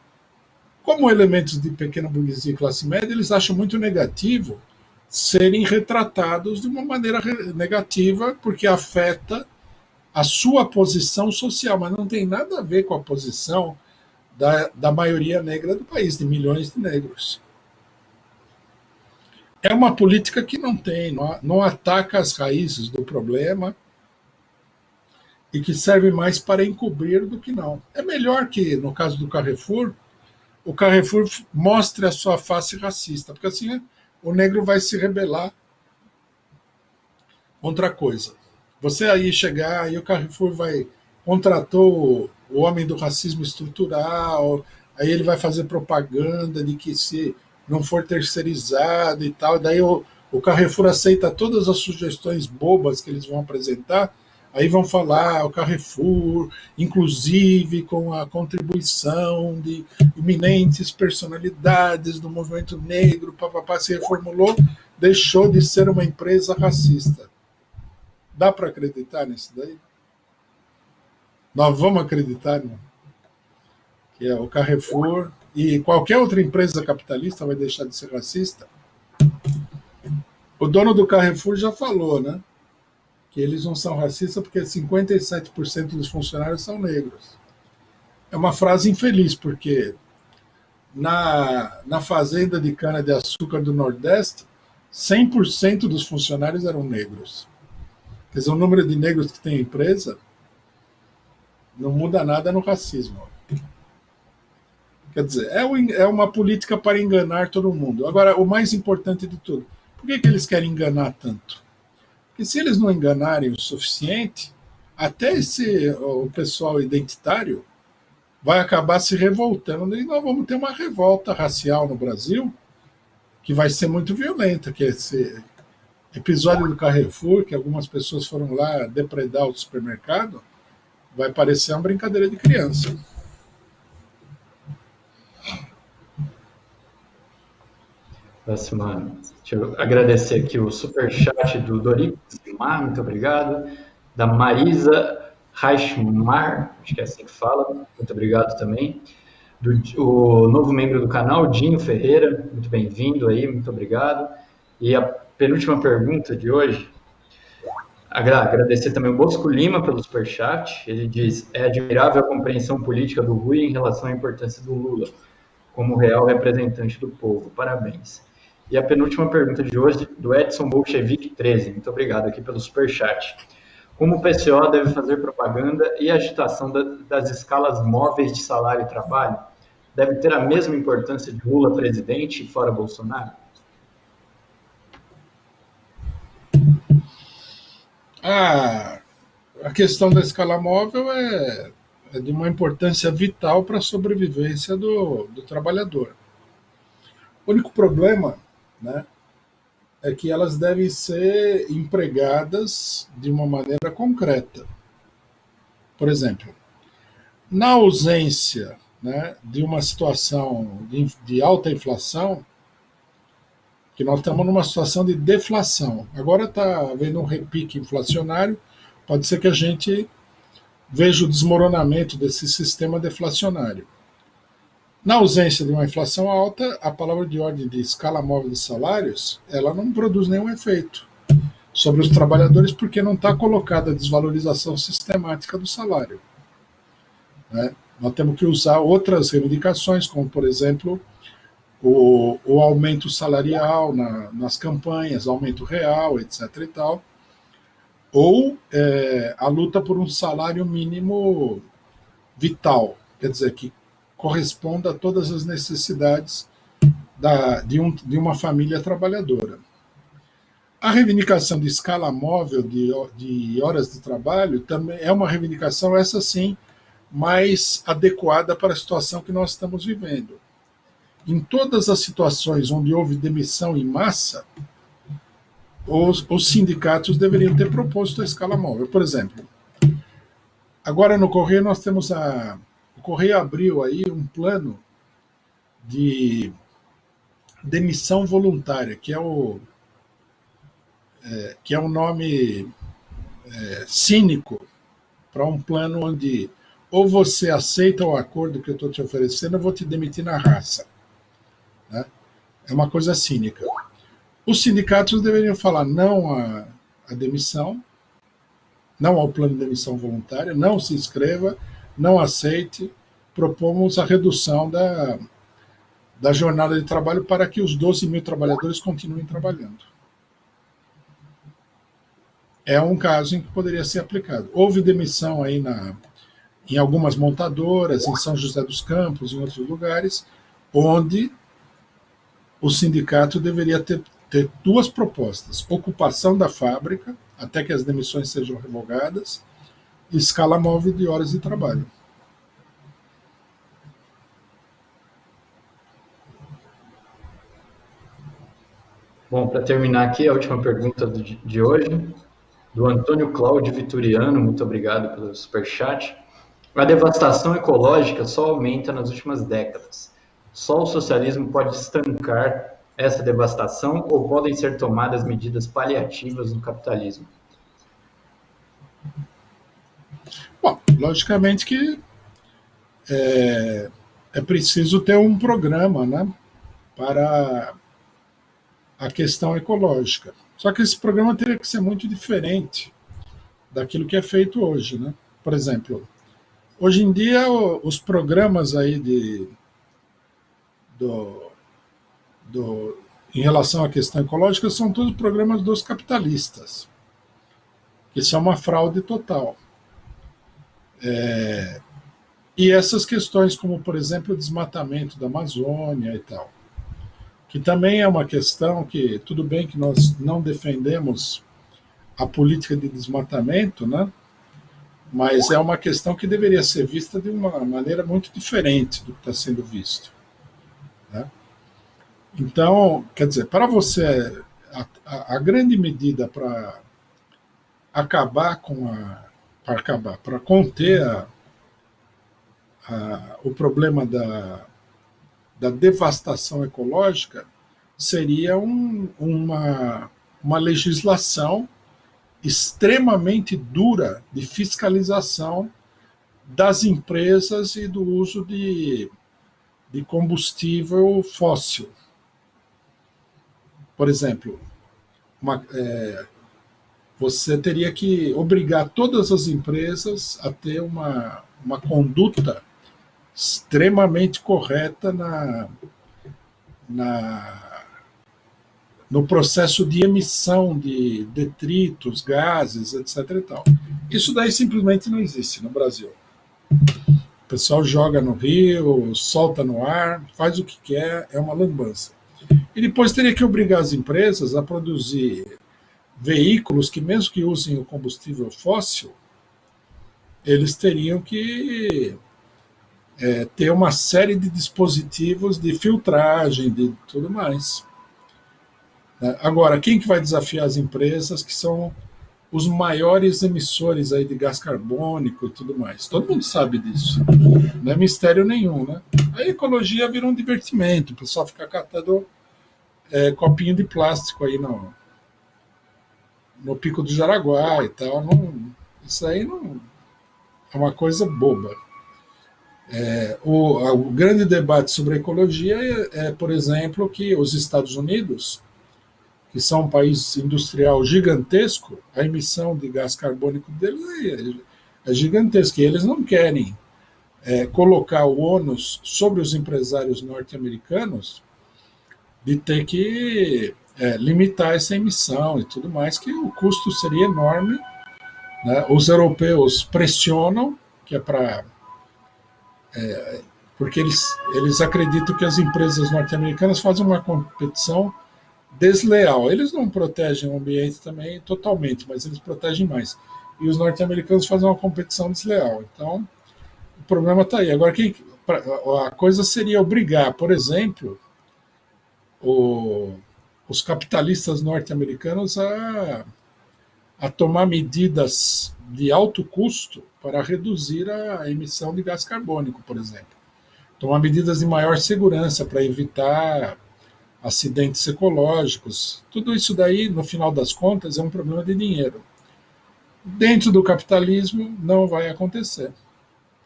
Como elementos de pequena burguesia e classe média, eles acham muito negativo serem retratados de uma maneira negativa, porque afeta a sua posição social, mas não tem nada a ver com a posição da maioria negra do país, de milhões de negros. É uma política que não ataca as raízes do problema e que serve mais para encobrir do que não. É melhor que, no caso do Carrefour, o Carrefour mostre a sua face racista, porque assim o negro vai se rebelar contra a coisa. Você aí chegar e o Carrefour contratou o homem do racismo estrutural, aí ele vai fazer propaganda de que se não for terceirizado e tal, daí o Carrefour aceita todas as sugestões bobas que eles vão apresentar, aí vão falar o Carrefour, inclusive com a contribuição de eminentes personalidades do movimento negro, papapá, se reformulou, deixou de ser uma empresa racista. Dá para acreditar nisso daí? Nós vamos acreditar, né? Que é o Carrefour e qualquer outra empresa capitalista vai deixar de ser racista? O dono do Carrefour já falou, né? Que eles não são racistas porque 57% dos funcionários são negros. É uma frase infeliz, porque na fazenda de cana-de-açúcar do Nordeste, 100% dos funcionários eram negros. Quer dizer, o número de negros que tem empresa não muda nada no racismo. Quer dizer, é uma política para enganar todo mundo. Agora, o mais importante de tudo, por que eles querem enganar tanto? Porque se eles não enganarem o suficiente, até o pessoal identitário vai acabar se revoltando e nós vamos ter uma revolta racial no Brasil que vai ser muito violenta, que é esse episódio do Carrefour, que algumas pessoas foram lá depredar o supermercado, vai parecer uma brincadeira de criança. Próxima, deixa eu agradecer aqui o superchat do Dorico Simar, muito obrigado. Da Marisa Reichmar, acho que é assim que fala, muito obrigado também. O novo membro do canal, Dinho Ferreira, muito bem-vindo aí, muito obrigado. E a penúltima pergunta de hoje, agradecer também o Bosco Lima pelo superchat. Ele diz: é admirável a compreensão política do Rui em relação à importância do Lula como real representante do povo. Parabéns. E a penúltima pergunta de hoje, do Edson Bolchevique 13. Muito obrigado aqui pelo superchat. Como o PCO deve fazer propaganda e agitação das escalas móveis de salário e trabalho? Deve ter a mesma importância de Lula presidente e fora Bolsonaro? A questão da escala móvel é de uma importância vital para a sobrevivência do trabalhador. O único problema, né, é que elas devem ser empregadas de uma maneira concreta. Por exemplo, na ausência, né, de uma situação de alta inflação, que nós estamos numa situação de deflação. Agora está havendo um repique inflacionário, pode ser que a gente veja o desmoronamento desse sistema deflacionário. Na ausência de uma inflação alta, a palavra de ordem de escala móvel de salários, ela não produz nenhum efeito sobre os trabalhadores porque não está colocada a desvalorização sistemática do salário. Né? Nós temos que usar outras reivindicações, como, por exemplo, o aumento salarial nas campanhas, aumento real, etc. e tal, ou a luta por um salário mínimo vital, quer dizer, que corresponda a todas as necessidades de uma família trabalhadora. A reivindicação de escala móvel de horas de trabalho também é uma reivindicação, essa sim, mais adequada para a situação que nós estamos vivendo. Em todas as situações onde houve demissão em massa, os sindicatos deveriam ter proposto a escala móvel. Por exemplo, agora no Correio nós temos o Correio abriu aí um plano de demissão voluntária, que é um nome cínico para um plano onde ou você aceita o acordo que eu estou te oferecendo, eu vou te demitir na raça. Né? É uma coisa cínica. Os sindicatos deveriam falar não à demissão, não ao plano de demissão voluntária, não se inscreva, não aceite, propomos a redução da jornada de trabalho para que os 12 mil trabalhadores continuem trabalhando. É um caso em que poderia ser aplicado. Houve demissão aí em algumas montadoras, em São José dos Campos, em outros lugares, onde o sindicato deveria ter duas propostas: ocupação da fábrica, até que as demissões sejam revogadas, e escala móvel de horas de trabalho. Bom, para terminar aqui, a última pergunta de hoje, do Antônio Cláudio Vitoriano, muito obrigado pelo superchat. A devastação ecológica só aumenta nas últimas décadas. Só o socialismo pode estancar essa devastação ou podem ser tomadas medidas paliativas no capitalismo? Bom, logicamente que é preciso ter um programa, né, para a questão ecológica. Só que esse programa teria que ser muito diferente daquilo que é feito hoje. Né? Por exemplo, hoje em dia os programas aí em relação à questão ecológica são todos programas dos capitalistas, que são uma fraude total. E essas questões, como, por exemplo, o desmatamento da Amazônia e tal, que também é uma questão que, tudo bem que nós não defendemos a política de desmatamento, né? Mas é uma questão que deveria ser vista de uma maneira muito diferente do que está sendo visto. Né? Então, quer dizer, para você, a grande medida para para conter o problema da devastação ecológica seria uma legislação extremamente dura de fiscalização das empresas e do uso de combustível fóssil. Por exemplo, você teria que obrigar todas as empresas a ter uma conduta extremamente correta no processo de emissão de detritos, gases, etc. E tal. Isso daí simplesmente não existe no Brasil. O pessoal joga no rio, solta no ar, faz o que quer, é uma lambança. E depois teria que obrigar as empresas a produzir veículos que, mesmo que usem o combustível fóssil, eles teriam que ter uma série de dispositivos de filtragem, de tudo mais. Agora, quem que vai desafiar as empresas que são os maiores emissores aí de gás carbônico e tudo mais? Todo mundo sabe disso. Não é mistério nenhum, né? A ecologia vira um divertimento, o pessoal fica catando copinho de plástico aí no Pico do Jaraguá e tal. Não, isso aí não é uma coisa boba. O grande debate sobre a ecologia por exemplo, que os Estados Unidos, que são um país industrial gigantesco, a emissão de gás carbônico deles é gigantesca. E eles não querem colocar o ônus sobre os empresários norte-americanos de ter que limitar essa emissão e tudo mais, que o custo seria enorme. Né? Os europeus pressionam, que é para porque eles acreditam que as empresas norte-americanas fazem uma competição desleal. Eles não protegem o ambiente também totalmente, mas eles protegem mais. E os norte-americanos fazem uma competição desleal. Então, o problema está aí. Agora, a coisa seria obrigar, por exemplo, os capitalistas norte-americanos a tomar medidas de alto custo para reduzir a emissão de gás carbônico, por exemplo. Tomar medidas de maior segurança para evitar acidentes ecológicos. Tudo isso daí, no final das contas, é um problema de dinheiro. Dentro do capitalismo, não vai acontecer.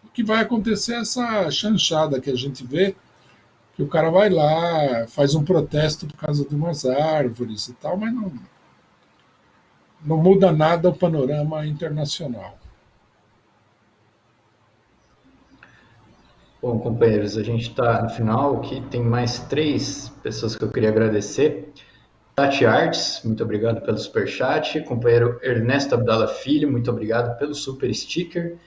O que vai acontecer é essa chanchada que a gente vê, que o cara vai lá, faz um protesto por causa de umas árvores e tal, mas não muda nada o panorama internacional. Bom, companheiros, a gente está no final aqui. Tem mais 3 pessoas que eu queria agradecer. Tati Artes, muito obrigado pelo superchat. Companheiro Ernesto Abdala Filho, muito obrigado pelo super sticker.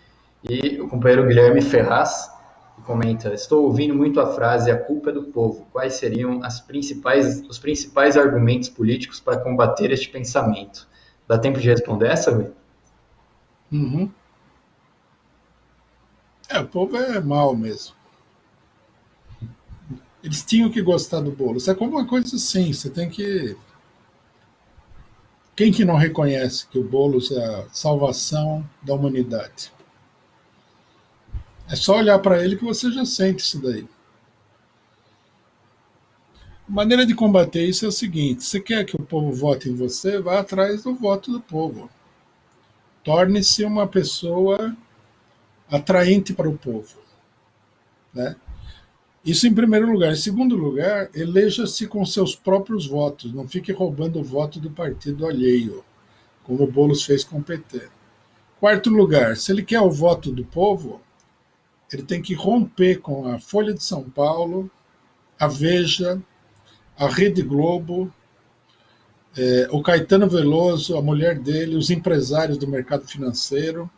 E o companheiro Guilherme Ferraz, que comenta: estou ouvindo muito a frase "a culpa é do povo". Quais seriam os principais argumentos políticos para combater este pensamento? Dá tempo de responder essa, Rui? Uhum. O povo é mau mesmo. Eles tinham que gostar do bolo. Isso é como uma coisa assim, você tem que. Quem que não reconhece que o Boulos é a salvação da humanidade? É só olhar para ele que você já sente isso daí. A maneira de combater isso é o seguinte: você quer que o povo vote em você, vá atrás do voto do povo. Torne-se uma pessoa atraente para o povo. Né? Isso em primeiro lugar. Em segundo lugar, eleja-se com seus próprios votos. Não fique roubando o voto do partido alheio, como o Boulos fez com o PT. Quarto lugar, se ele quer o voto do povo, ele tem que romper com a Folha de São Paulo, a Veja, a Rede Globo, o Caetano Veloso, a mulher dele, os empresários do mercado financeiro,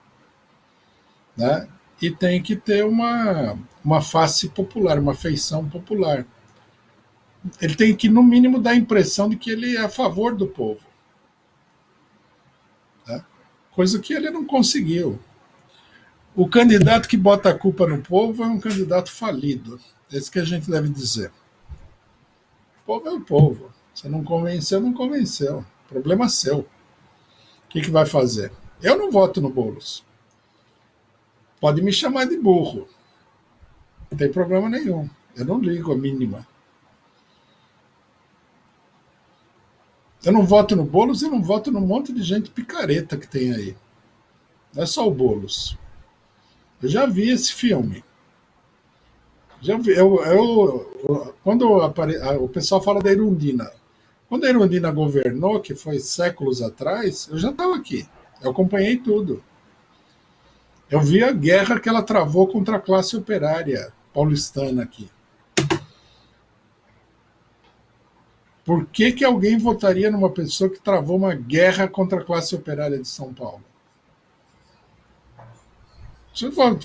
né? E tem que ter uma face popular, uma feição popular. Ele tem que, no mínimo, dar a impressão de que ele é a favor do povo. Né? Coisa que ele não conseguiu. O candidato que bota a culpa no povo é um candidato falido. É isso que a gente deve dizer. O povo é o povo. Você não convenceu, não convenceu. Problema seu. O que vai fazer? Eu não voto no Boulos. Pode me chamar de burro. Não tem problema nenhum. Eu não ligo a mínima. Eu não voto no Boulos e não voto num monte de gente picareta que tem aí. Não é só o Boulos. Eu já vi esse filme. Já vi, quando o pessoal fala da Erundina. Quando a Erundina governou, que foi séculos atrás, eu já estava aqui. Eu acompanhei tudo. Eu vi a guerra que ela travou contra a classe operária paulistana aqui. Por que alguém votaria numa pessoa que travou uma guerra contra a classe operária de São Paulo?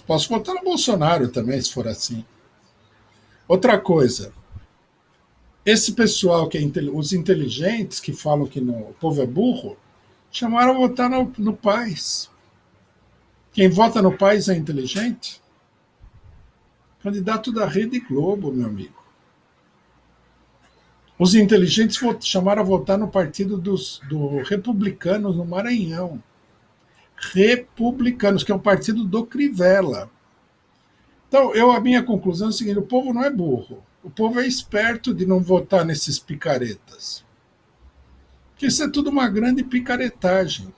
Posso votar no Bolsonaro também, se for assim. Outra coisa, esse pessoal que os inteligentes que falam que o povo é burro, chamaram a votar no Paes. Quem vota no Paes é inteligente? Candidato da Rede Globo, meu amigo. Os inteligentes chamaram a votar no partido do Republicanos no Maranhão. Republicanos, que é o partido do Crivella. Então, a minha conclusão é a seguinte: o povo não é burro. O povo é esperto de não votar nesses picaretas. Porque isso é tudo uma grande picaretagem.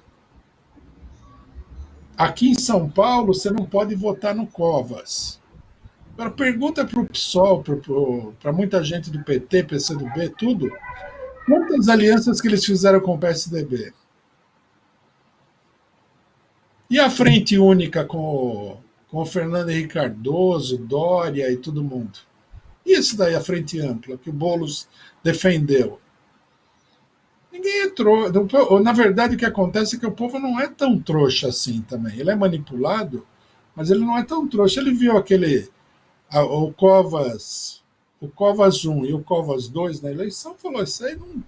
Aqui em São Paulo, você não pode votar no Covas. Agora, pergunta para o PSOL, para muita gente do PT, PCdoB, tudo, quantas alianças que eles fizeram com o PSDB? E a frente única com o Fernando Henrique Cardoso, Dória e todo mundo? E isso daí, a frente ampla, que o Boulos defendeu? Ninguém é trouxa. Na verdade, o que acontece é que o povo não é tão trouxa assim também. Ele é manipulado, mas ele não é tão trouxa. Ele viu o Covas 1 e o Covas 2 na eleição, falou: isso aí não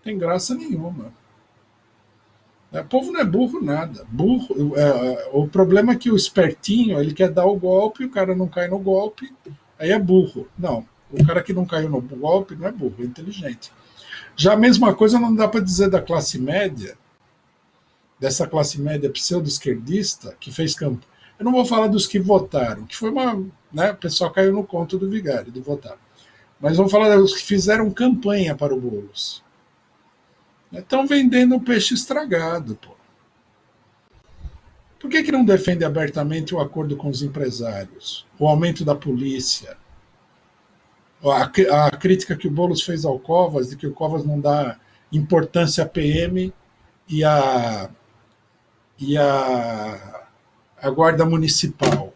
tem graça nenhuma. O povo não é burro nada. O problema é que o espertinho, ele quer dar o golpe, o cara não cai no golpe, aí é burro. Não, o cara que não caiu no golpe não é burro, é inteligente. Já a mesma coisa não dá para dizer da classe média, dessa classe média pseudo-esquerdista, que fez campanha. Eu não vou falar dos que votaram, que foi né, o pessoal caiu no conto do Vigário de votar. Mas vamos falar dos que fizeram campanha para o Boulos. Estão vendendo um peixe estragado, pô. Por que não defende abertamente o acordo com os empresários? O aumento da polícia? A crítica que o Boulos fez ao Covas, de que o Covas não dá importância à PM e a Guarda Municipal.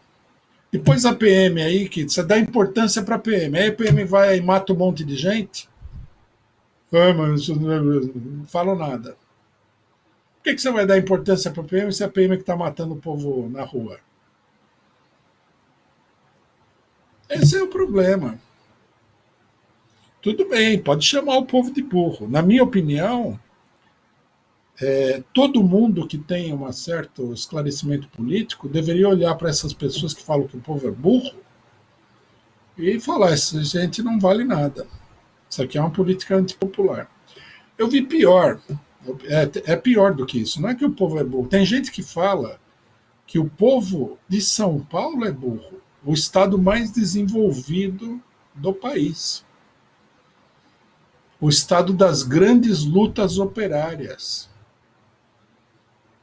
Depois a PM aí, que você dá importância para a PM. Aí a PM vai e mata um monte de gente. Mas não falam nada. Por que você vai dar importância para a PM se a PM é que está matando o povo na rua? Esse é o problema. Tudo bem, pode chamar o povo de burro. Na minha opinião, todo mundo que tem um certo esclarecimento político deveria olhar para essas pessoas que falam que o povo é burro e falar: essa gente não vale nada. Isso aqui é uma política antipopular. Eu vi pior. É pior do que isso. Não é que o povo é burro. Tem gente que fala que o povo de São Paulo é burro. O estado mais desenvolvido do país. O estado das grandes lutas operárias.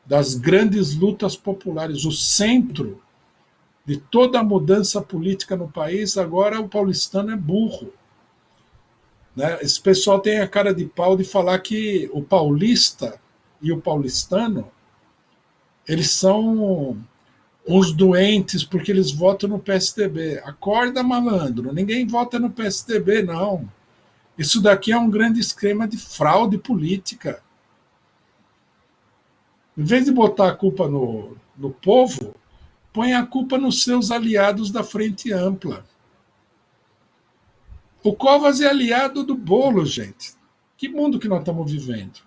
Das grandes lutas populares. O centro de toda a mudança política no país, agora o paulistano é burro. Né? Esse pessoal tem a cara de pau de falar que o paulista e o paulistano, eles são uns doentes porque eles votam no PSDB. Acorda, malandro, ninguém vota no PSDB, não. Isso daqui é um grande esquema de fraude política. Em vez de botar a culpa no povo, põe a culpa nos seus aliados da Frente Ampla. O Covas é aliado do Boulos, gente. Que mundo que nós estamos vivendo?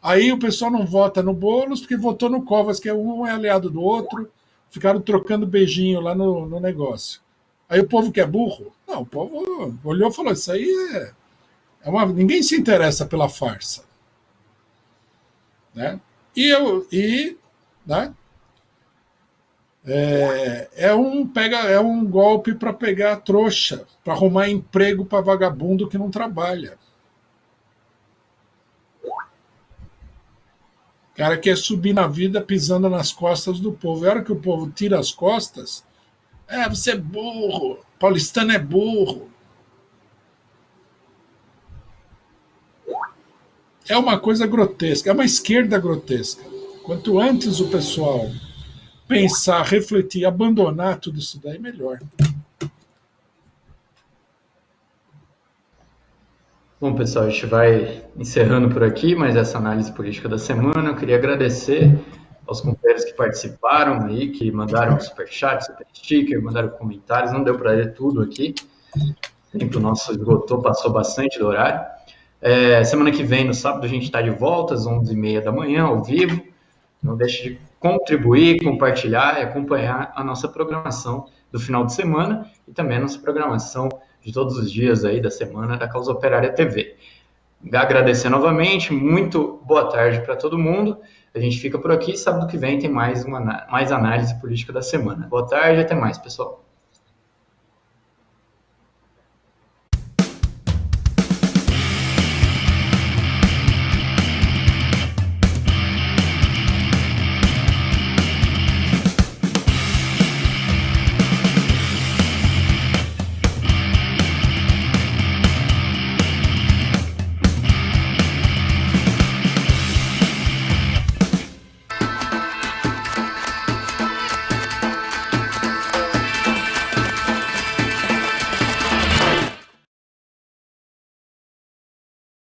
Aí o pessoal não vota no Boulos porque votou no Covas, que um é aliado do outro, ficaram trocando beijinho lá no negócio. Aí o povo que é burro? Não, o povo olhou e falou: isso aí ninguém se interessa pela farsa. Né? Né? É um golpe para pegar trouxa, para arrumar emprego para vagabundo que não trabalha. O cara quer subir na vida pisando nas costas do povo. E a hora que o povo tira as costas, você é burro, paulistano é burro. É uma coisa grotesca, é uma esquerda grotesca. Quanto antes o pessoal pensar, refletir, abandonar tudo isso daí, melhor. Bom, pessoal, a gente vai encerrando por aqui, mas essa análise política da semana, eu queria agradecer aos companheiros que participaram aí, que mandaram superchat, super sticker, mandaram comentários. Não deu para ler tudo aqui. O tempo nosso esgotou, passou bastante do horário. Semana que vem, no sábado, a gente está de volta às 11h30 da manhã, ao vivo. Não deixe de contribuir, compartilhar e acompanhar a nossa programação do final de semana e também a nossa programação de todos os dias aí da semana da Causa Operária TV. Agradecer novamente, muito boa tarde para todo mundo. A gente fica por aqui, sábado que vem tem mais análise política da semana. Boa tarde, até mais, pessoal.